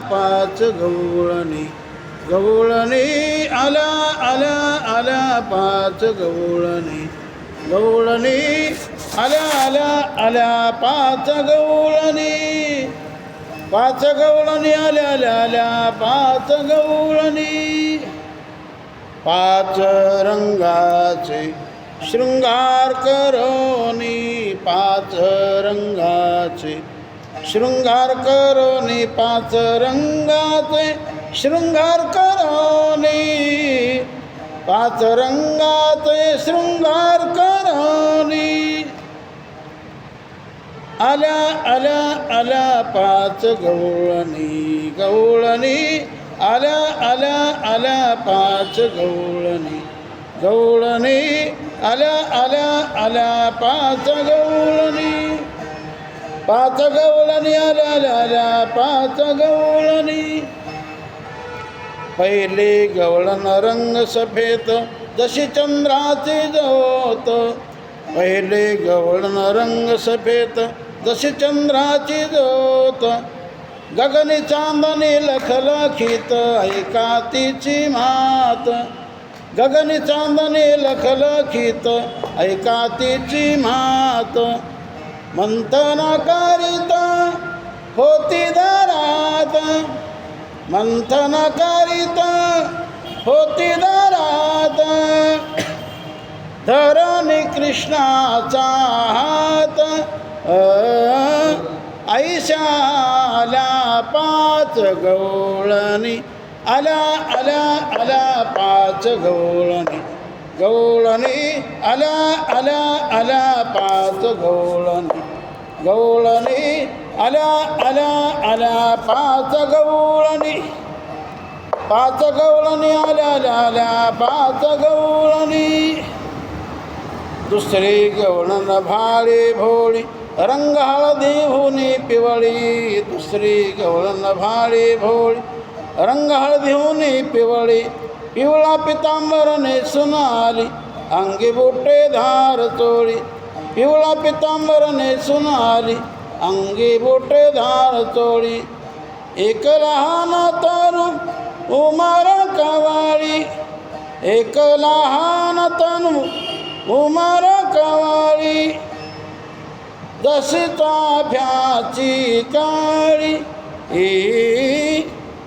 पाच गवळणी गवळणी आला आला आला पाच गवळणी गवळणी आल्या आल्या आल्या पाच गवळणी पाच गवळणी आल्या आल्या आल्या पाच गवळणी पाच रंगाचे शृंगार करोनी पाच रंगाचे शृंगार करोनी पाच रंगाचे शृंगार करोनी पाच रंगाचे शृंगार करोनी आल्या आल्या आल्या पाच गवळणी गवळणी आल्या आल्या आल्या पाच गवळणी गवळणी आल्या आल्या आल्या पाच गवळणी पाच गवळणी आल्या आल्या आल्या पाच गवळणी पहिले गवळण रंग सफेद जशी चंद्राची ज्योत पहिले गवळण रंग सफेद जशी चंद्राची ज्योत गगनी चांदणी लखलखित ऐका तिची मात गगनी चांदणी लखलखित ऐका तिची मात मंथना करिता होती दारात मंथना करिता होती दारात धरणी कृष्णाचा हात ऐशाला पाच गवळणी आल्या आल्या आल्या पाच गवळणी गवळणी आल्या आल्या आल्या पाच गवळणी गवळणी आल्या आल्या आल्या पाच गवळणी पाच गवळणी आल्या आल्या आल्या पाच गवळणी दुसरी गवळण भाळी भोळी रंग हळदी होनी पिवळी दुसरी गवळण भाळी भोळी रंग हळदी होनी पिवळी पिवळा पितांबर नेसून आली अंगी बोटे धार चोळी पिवळा पितांबर नेसून आली अंगी बोटे धार चोळी एक लहान तनु उमर कवाळी एक लहान तनु उमर कवाळी जशी चाफ्याची काळी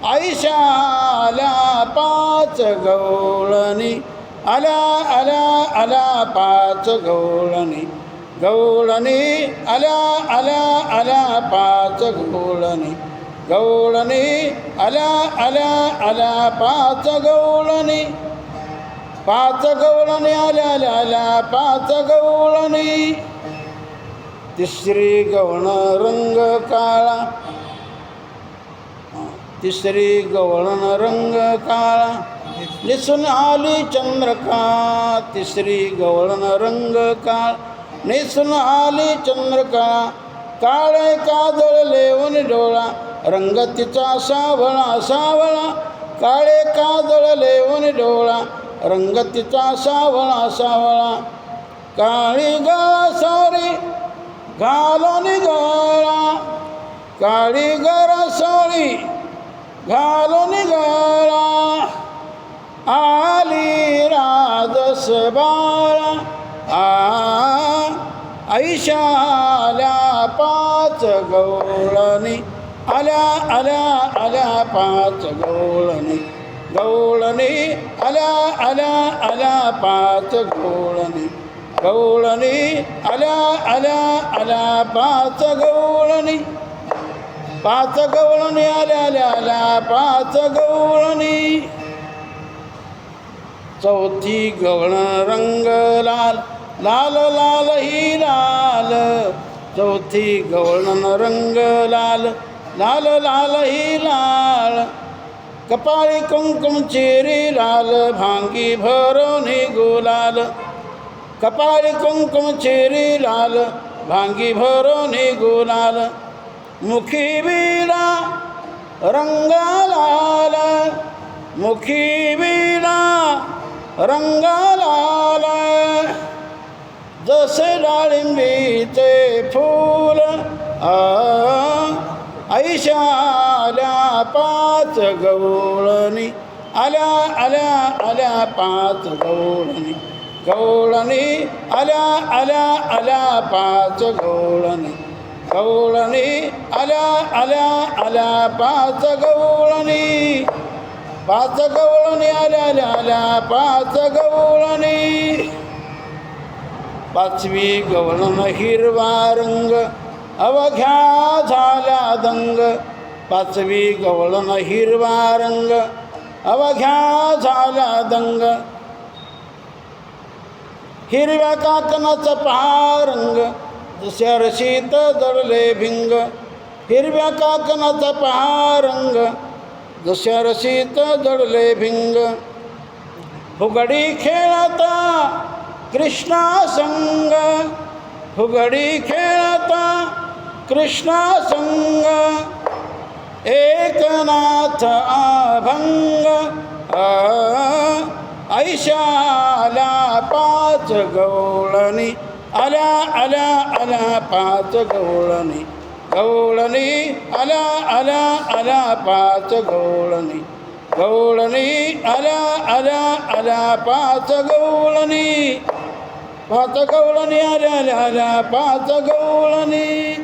ऐशाला पाच गवळणी आल्या आल्या आल्या पाच गवळणी गवळणी आल्या आल्या आल्या पाच गवळणी गवळणी आल्या आल्या आल्या पाच गवळणी पाच गवळणी आल्या आल्या आल्या पाच गवळणी तिसरी गवळण रंग काळा तिसरी गवळण रंग काळा नेसून आली चंद्रका तिसरी गवळण रंग काळ नेसून आली चंद्रका काळे काजळ लेवून डोळा रंग तिचा सावळा सावळा काळे काजळ लेवून डोळा रंग तिचा सावळा सावळा काळी गळा सारी घालून गळा काळी गळा सारी घालून गळा आली राजस बाळा ऐशाला पाच गवळणी आल्या आल्या आल्या पाच गवळणी गवळणी आल्या आल्या आल्या पाच गवळणी गवळणी आल्या आल्या आल्या पाच गवळणी पाच गवळणी आल्या आल्या आल्या पाच गवळणी चौथी गवळण रंग लाल लाल लाल ही लाल चौथी गवळण रंग लाल लाल लाल ही लाल कपाळी कुंकुम चिरी लाल भांगी भरोनी गुलाल कपाळी कुंकुम चिरी लाल भांगी भरोनी गुलाल मुखी वीणा रंग लाल मुखी वीणा रंग लाल जसे डाळिंबीचे फूल ऐशा आल्या पाच गवळणी आल्या आल्या आल्या पाच गवळणी गवळणी आल्या आल्या आल्या पाच गवळणी गवळणी आल्या आल्या आल्या पाच गवळणी पाच गवळणी आल्या आल्या आल्या पाच गवळणी पाचवी गवळण हिरवा रंग अवघ्या झाला दंग पाचवी गवळण हिरवा रंग अवघ्या झाला दंग हिरव्या काकणाचा पहा रंग जशा रशीत जडले भिंग हिरव्या काकणाचा पहा रंग जशा रशीत जडले भिंग फुगडी खेळता कृष्णा संग फुगडी खेळता कृष्णा संग एकनाथ अभंग ऐशाला पाच गवळणी आल्या आल्या आल्या पाच गवळणी गवळणी आल्या आल्या आल्या पाच गवळणी गवळणी आल्या आल्या आल्या पाच गवळणी पाच गवळणी आल्या आल्या आल्या पाच गवळणी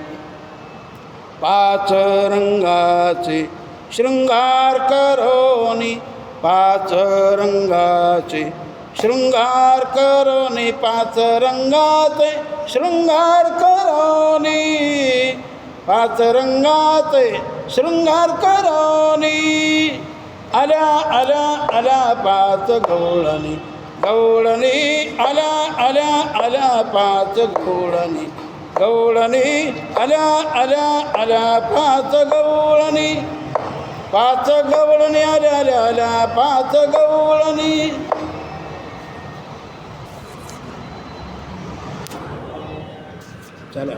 पाच रंगाचे शृंगार करोनी पाच रंगाचे शृंगार करोनी पाच रंगाचे शृंगार करोनी पाच रंगाचे शृंगार करोनी आल्या आल्या आल्या पाच गवळणी गवळणी आल्या आल्या आल्या पाच गवळणी गवळणी आल्या आल्या आल्या पाच गवळणी पाच गवळणी आल्या आल्या आल्या पाच गवळणी चला